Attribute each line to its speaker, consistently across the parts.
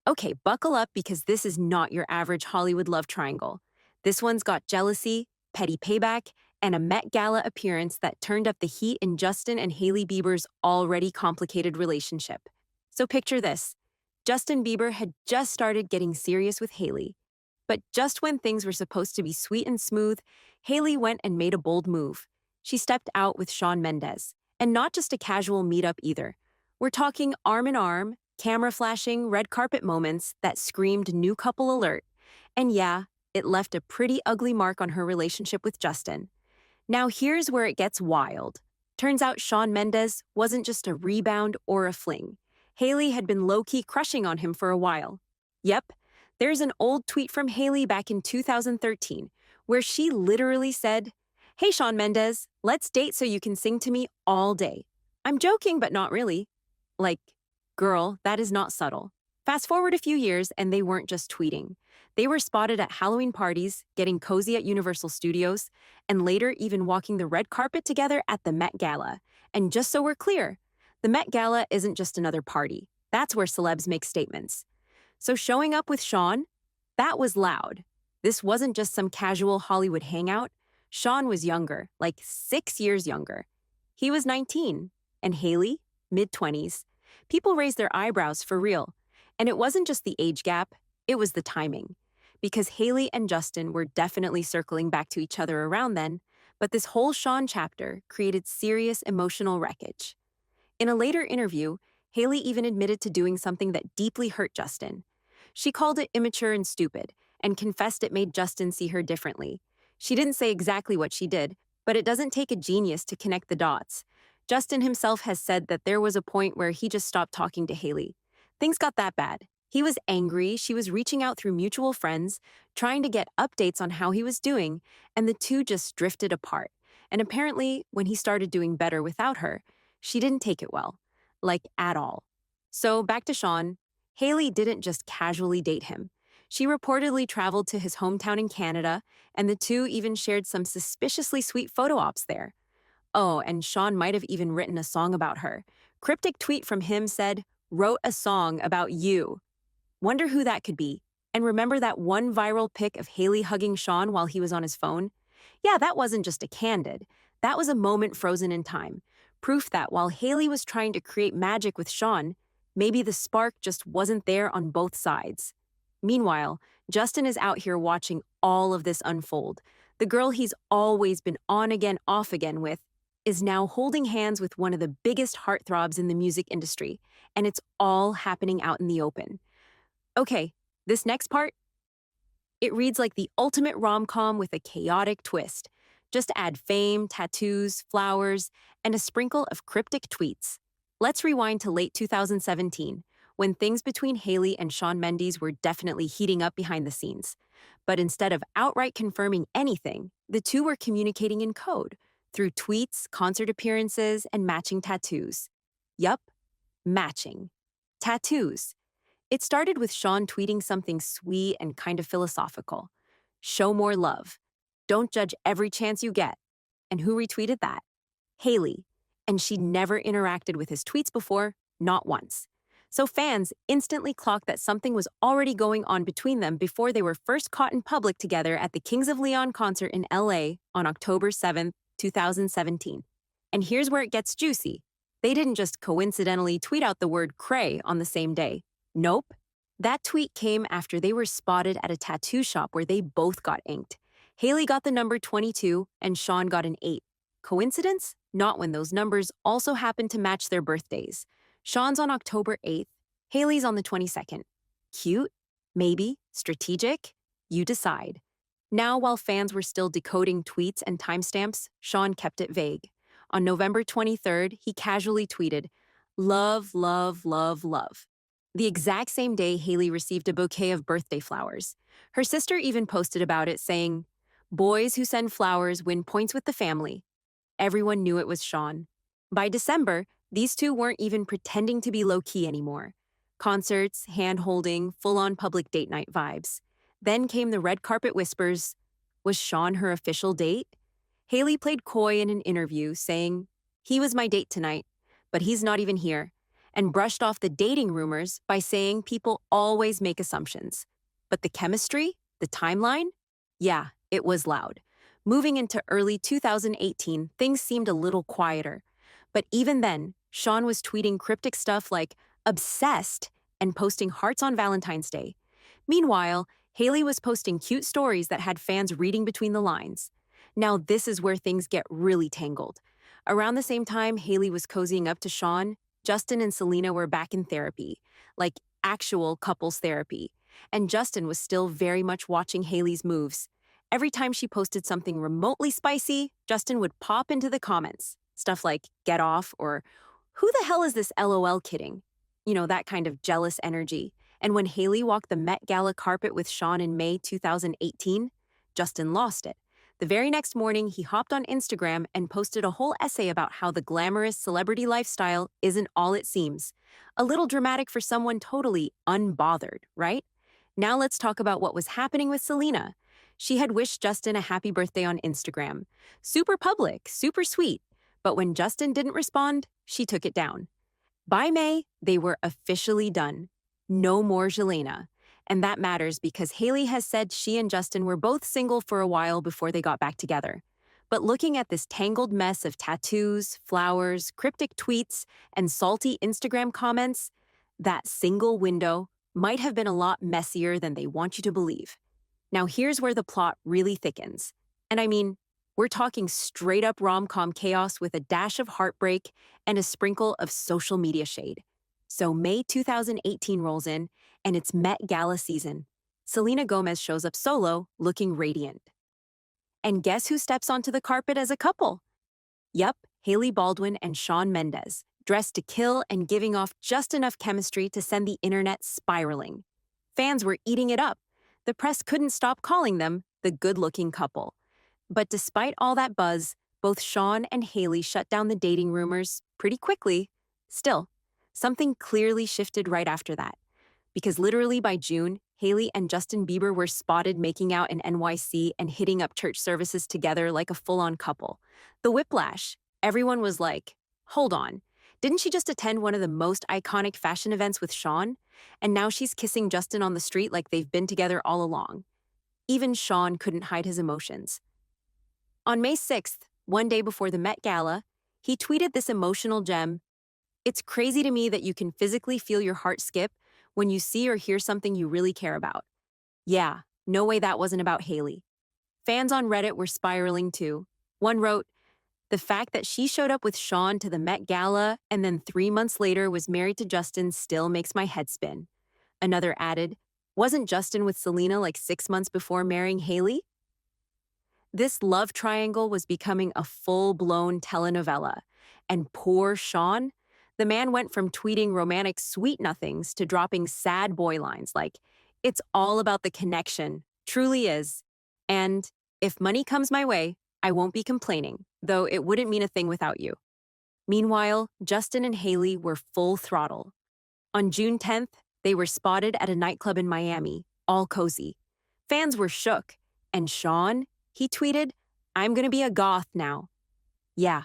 Speaker 1: Okay, buckle up because this is not your average Hollywood love triangle. This one's got jealousy, petty payback, and a Met Gala appearance that turned up the heat in Justin and Hailey Bieber's already complicated relationship. So picture this. Justin Bieber had just started getting serious with Hailey. But just when things were supposed to be sweet and smooth, Hailey went and made a bold move. She stepped out with Shawn Mendes. And not just a casual meetup either. We're talking arm in arm, camera flashing, red carpet moments that screamed new couple alert. And yeah, it left a pretty ugly mark on her relationship with Justin. Now here's where it gets wild. Turns out Shawn Mendes wasn't just a rebound or a fling. Hailey had been low-key crushing on him for a while. Yep, there's an old tweet from Hailey back in 2013 where she literally said, "Hey Shawn Mendes, let's date so you can sing to me all day." I'm joking, but not really. Like, girl, that is not subtle. Fast forward a few years and they weren't just tweeting. They were spotted at Halloween parties, getting cozy at Universal Studios, and later even walking the red carpet together at the Met Gala. And just so we're clear, the Met Gala isn't just another party. That's where celebs make statements. So showing up with Shawn, that was loud. This wasn't just some casual Hollywood hangout. Shawn was younger, like 6 years younger. He was 19, and Hailey, mid-20s. People raised their eyebrows for real. And it wasn't just the age gap, it was the timing. Because Hailey and Justin were definitely circling back to each other around then, but this whole Shawn chapter created serious emotional wreckage. In a later interview, Hailey even admitted to doing something that deeply hurt Justin. She called it immature and stupid, and confessed it made Justin see her differently. She didn't say exactly what she did, but it doesn't take a genius to connect the dots. Justin himself has said that there was a point where he just stopped talking to Hailey. Things got that bad. He was angry, she was reaching out through mutual friends, trying to get updates on how he was doing, and the two just drifted apart. And apparently, when he started doing better without her, she didn't take it well. Like, at all. So, back to Shawn. Hailey didn't just casually date him. She reportedly traveled to his hometown in Canada, and the two even shared some suspiciously sweet photo ops there. Oh, and Shawn might have even written a song about her. Cryptic tweet from him said, "Wrote a song about you." Wonder who that could be. And remember that one viral pic of Hailey hugging Shawn while he was on his phone? Yeah, that wasn't just a candid. That was a moment frozen in time. Proof that while Hailey was trying to create magic with Shawn, maybe the spark just wasn't there on both sides. Meanwhile, Justin is out here watching all of this unfold. The girl he's always been on again, off again with is now holding hands with one of the biggest heartthrobs in the music industry, and it's all happening out in the open. Okay, this next part, it reads like the ultimate rom-com with a chaotic twist. Just add fame, tattoos, flowers, and a sprinkle of cryptic tweets. Let's rewind to late 2017, when things between Hailey and Shawn Mendes were definitely heating up behind the scenes. But instead of outright confirming anything, the two were communicating in code, through tweets, concert appearances, and matching tattoos. Yup, matching. Tattoos. It started with Shawn tweeting something sweet and kind of philosophical. Show more love. Don't judge every chance you get. And who retweeted that? Hailey. And she'd never interacted with his tweets before, not once. So fans instantly clocked that something was already going on between them before they were first caught in public together at the Kings of Leon concert in LA on October 7th, 2017. And here's where it gets juicy. They didn't just coincidentally tweet out the word cray on the same day. Nope. That tweet came after they were spotted at a tattoo shop where they both got inked. Hailey got the number 22 and Shawn got an 8. Coincidence? Not when those numbers also happen to match their birthdays. Shawn's on October 8th, Hailey's on the 22nd. Cute? Maybe? Strategic? You decide. Now, while fans were still decoding tweets and timestamps, Shawn kept it vague. On November 23rd, he casually tweeted, "Love, love, love, love." The exact same day, Hailey received a bouquet of birthday flowers. Her sister even posted about it, saying, "Boys who send flowers win points with the family." Everyone knew it was Shawn. By December, these two weren't even pretending to be low-key anymore. Concerts, hand-holding, full-on public date night vibes. Then came the red carpet whispers. Was Shawn her official date? Hailey played coy in an interview, saying, "He was my date tonight, but he's not even here." and brushed off the dating rumors by saying people always make assumptions. But the chemistry, the timeline? Yeah, it was loud. Moving into early 2018, things seemed a little quieter. But even then, Sean was tweeting cryptic stuff like obsessed and posting hearts on Valentine's Day. Meanwhile, Hailey was posting cute stories that had fans reading between the lines. Now, this is where things get really tangled. Around the same time Hailey was cozying up to Sean, Justin and Selena were back in therapy, like actual couples therapy. And Justin was still very much watching Hailey's moves. Every time she posted something remotely spicy, Justin would pop into the comments. Stuff like, get off, or who the hell is this LOL kidding? You know, that kind of jealous energy. And when Hailey walked the Met Gala carpet with Sean in May 2018, Justin lost it. The very next morning, he hopped on Instagram and posted a whole essay about how the glamorous celebrity lifestyle isn't all it seems. A little dramatic for someone totally unbothered, right? Now let's talk about what was happening with Selena. She had wished Justin a happy birthday on Instagram. Super public, super sweet. But when Justin didn't respond, she took it down. By May, they were officially done. No more Jelena. And that matters because Hailey has said she and Justin were both single for a while before they got back together. But looking at this tangled mess of tattoos, flowers, cryptic tweets, and salty Instagram comments, that single window might have been a lot messier than they want you to believe. Now here's where the plot really thickens. And I mean, we're talking straight up rom-com chaos with a dash of heartbreak and a sprinkle of social media shade. So May 2018 rolls in, and it's Met Gala season. Selena Gomez shows up solo, looking radiant. And guess who steps onto the carpet as a couple? Yup, Hailey Baldwin and Shawn Mendes, dressed to kill and giving off just enough chemistry to send the internet spiraling. Fans were eating it up. The press couldn't stop calling them the good-looking couple. But despite all that buzz, both Sean and Hailey shut down the dating rumors pretty quickly. Still, something clearly shifted right after that. Because literally by June, Hailey and Justin Bieber were spotted making out in NYC and hitting up church services together like a full-on couple. The whiplash. Everyone was like, hold on, didn't she just attend one of the most iconic fashion events with Sean? And now she's kissing Justin on the street like they've been together all along. Even Sean couldn't hide his emotions. On May 6th, one day before the Met Gala, he tweeted this emotional gem. It's crazy to me that you can physically feel your heart skip when you see or hear something you really care about. Yeah, no way that wasn't about Hailey. Fans on Reddit were spiraling too. One wrote, the fact that she showed up with Sean to the Met Gala and then 3 months later was married to Justin still makes my head spin. Another added, wasn't Justin with Selena like 6 months before marrying Hailey? This love triangle was becoming a full-blown telenovela. And poor Sean, the man went from tweeting romantic sweet nothings to dropping sad boy lines like, it's all about the connection, truly is. And if money comes my way, I won't be complaining, though it wouldn't mean a thing without you. Meanwhile, Justin and Hailey were full throttle. On June 10th, they were spotted at a nightclub in Miami, all cozy. Fans were shook, and Sean, he tweeted, I'm gonna be a goth now. Yeah,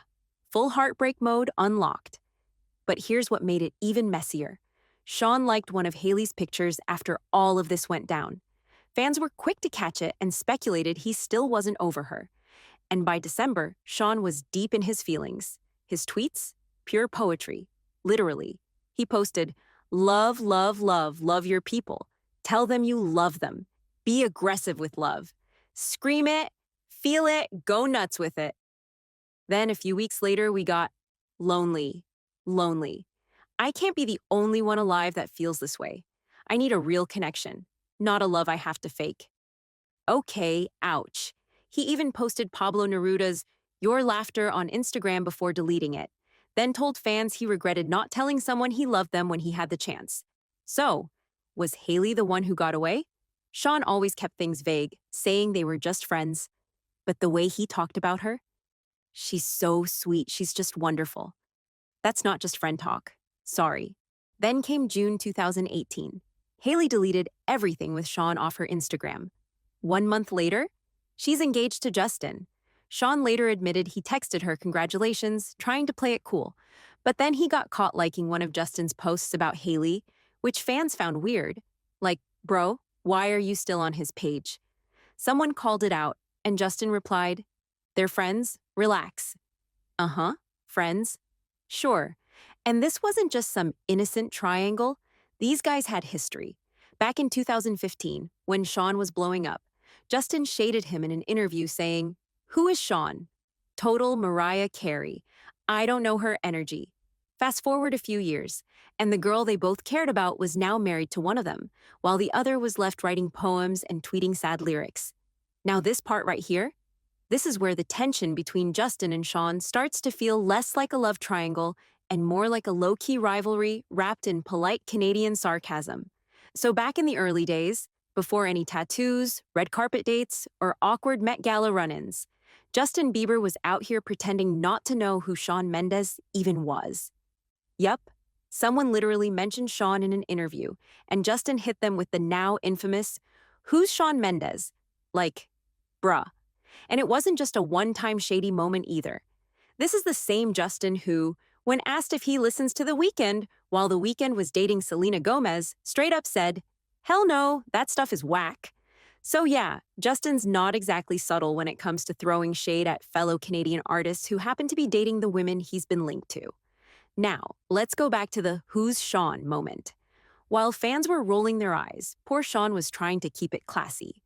Speaker 1: full heartbreak mode unlocked. But here's what made it even messier. Sean liked one of Hailey's pictures after all of this went down. Fans were quick to catch it and speculated he still wasn't over her. And by December, Sean was deep in his feelings. His tweets? Pure poetry. Literally. He posted, love, love, love, love your people. Tell them you love them. Be aggressive with love. Scream it, feel it, go nuts with it. Then a few weeks later, we got lonely, lonely. I can't be the only one alive that feels this way. I need a real connection, not a love I have to fake. Okay, ouch. He even posted Pablo Neruda's Your Laughter on Instagram before deleting it, then told fans he regretted not telling someone he loved them when he had the chance. So, was Hailey the one who got away? Sean always kept things vague, saying they were just friends. But the way he talked about her? She's so sweet, she's just wonderful. That's not just friend talk. Sorry. Then came June 2018. Hailey deleted everything with Sean off her Instagram. 1 month later, she's engaged to Justin. Sean later admitted he texted her congratulations, trying to play it cool. But then he got caught liking one of Justin's posts about Hailey, which fans found weird. Like, bro, why are you still on his page? Someone called it out, and Justin replied, "They're friends? Relax." Uh-huh, friends. Sure. And this wasn't just some innocent triangle. These guys had history. Back in 2015, when Sean was blowing up, Justin shaded him in an interview saying, "Who is Sean? Total Mariah Carey. I don't know her energy." Fast forward a few years, and the girl they both cared about was now married to one of them, while the other was left writing poems and tweeting sad lyrics. Now this part right here, this is where the tension between Justin and Sean starts to feel less like a love triangle and more like a low-key rivalry wrapped in polite Canadian sarcasm. So back in the early days, before any tattoos, red carpet dates, or awkward Met Gala run-ins, Justin Bieber was out here pretending not to know who Shawn Mendes even was. Yup, someone literally mentioned Shawn in an interview, and Justin hit them with the now infamous, "Who's Shawn Mendes?" Like, bruh. And it wasn't just a one-time shady moment either. This is the same Justin who, when asked if he listens to The Weeknd while The Weeknd was dating Selena Gomez, straight up said, "Hell no, that stuff is whack." So yeah, Justin's not exactly subtle when it comes to throwing shade at fellow Canadian artists who happen to be dating the women he's been linked to. Now, let's go back to the "Who's Shawn" moment. While fans were rolling their eyes, poor Shawn was trying to keep it classy.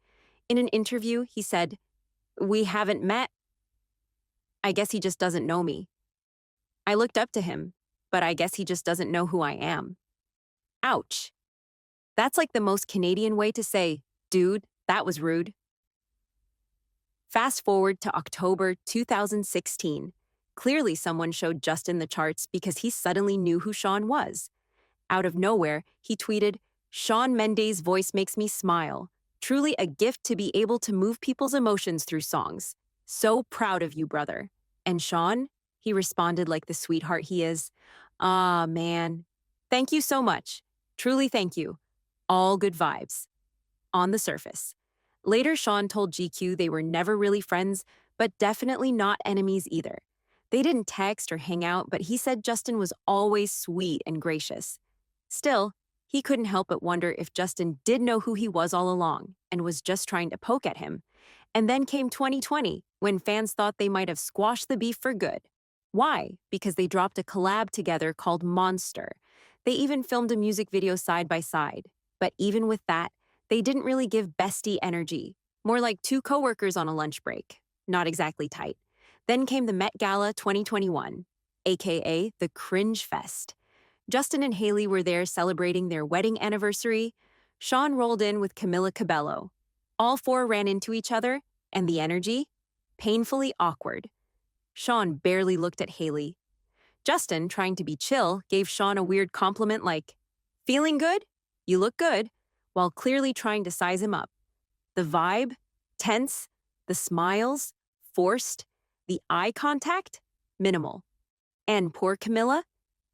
Speaker 1: In an interview, he said, "We haven't met. I guess he just doesn't know me. I looked up to him, but I guess he just doesn't know who I am." Ouch. That's like the most Canadian way to say, "Dude, that was rude." Fast forward to October 2016. Clearly someone showed Justin the charts because he suddenly knew who Shawn was. Out of nowhere, he tweeted, "Shawn Mendes' voice makes me smile. Truly a gift to be able to move people's emotions through songs. So proud of you, brother." And Shawn? He responded like the sweetheart he is. "Ah, man. Thank you so much. Truly thank you. All good vibes." On the surface. Later, Shawn told GQ they were never really friends, but definitely not enemies either. They didn't text or hang out, but he said Justin was always sweet and gracious. Still, he couldn't help but wonder if Justin did know who he was all along and was just trying to poke at him. And then came 2020, when fans thought they might have squashed the beef for good. Why? Because they dropped a collab together called Monster. They even filmed a music video side by side. But even with that, they didn't really give bestie energy. More like two coworkers on a lunch break. Not exactly tight. Then came the Met Gala 2021, aka the Cringe Fest. Justin and Hailey were there celebrating their wedding anniversary. Shawn rolled in with Camila Cabello. All four ran into each other, and the energy? Painfully awkward. Shawn barely looked at Hailey. Justin, trying to be chill, gave Shawn a weird compliment like, "Feeling good? You look good," while clearly trying to size him up. The vibe? Tense. The smiles? Forced. The eye contact? Minimal. And poor Camilla?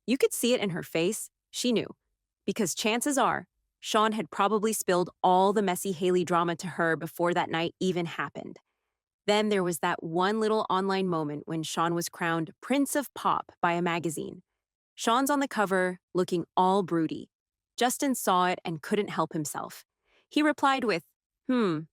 Speaker 1: You could see it in her face. She knew. Because chances are, Shawn had probably spilled all the messy Hailey drama to her before that night even happened. Then there was that one little online moment when Shawn was crowned Prince of Pop by a magazine. Shawn's on the cover, looking all broody. Justin saw it and couldn't help himself. He replied with, "Gonna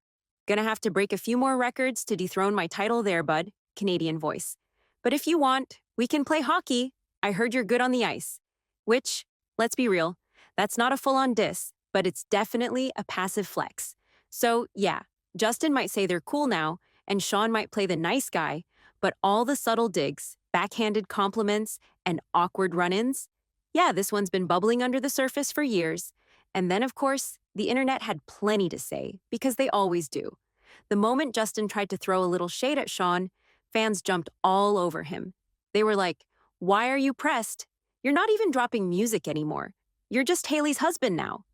Speaker 1: have to break a few more records to dethrone my title there, bud," Canadian voice. "But if you want, we can play hockey. I heard you're good on the ice." Which, let's be real, that's not a full-on diss, but it's definitely a passive flex. So yeah, Justin might say they're cool now, and Shawn might play the nice guy, but all the subtle digs, backhanded compliments, and awkward run-ins? Yeah, this one's been bubbling under the surface for years. And then, of course, the internet had plenty to say, because they always do. The moment Justin tried to throw a little shade at Shawn, fans jumped all over him. They were like, "Why are you pressed? You're not even dropping music anymore. You're just Hailey's husband now."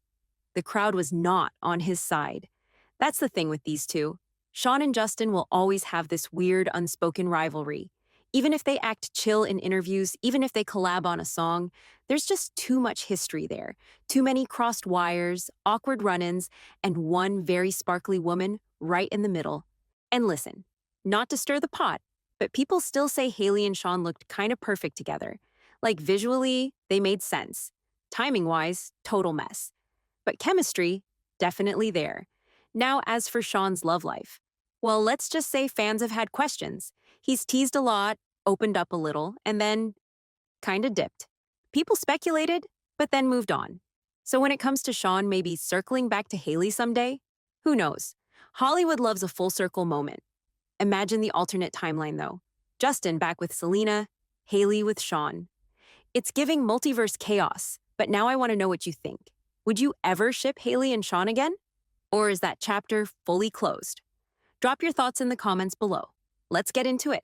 Speaker 1: The crowd was not on his side. That's the thing with these two. Shawn and Justin will always have this weird, unspoken rivalry. Even if they act chill in interviews, even if they collab on a song, there's just too much history there. Too many crossed wires, awkward run-ins, and one very sparkly woman right in the middle. And listen, not to stir the pot, but people still say Hailey and Shawn looked kind of perfect together. Like visually, they made sense. Timing wise, total mess. But chemistry, definitely there. Now, as for Sean's love life. Well, let's just say fans have had questions. He's teased a lot, opened up a little, and then kinda dipped. People speculated, but then moved on. So when it comes to Sean maybe circling back to Hailey someday, who knows? Hollywood loves a full circle moment. Imagine the alternate timeline though. Justin back with Selena, Hailey with Sean. It's giving multiverse chaos, but now I want to know what you think. Would you ever ship Hailey and Sean again? Or is that chapter fully closed? Drop your thoughts in the comments below. Let's get into it.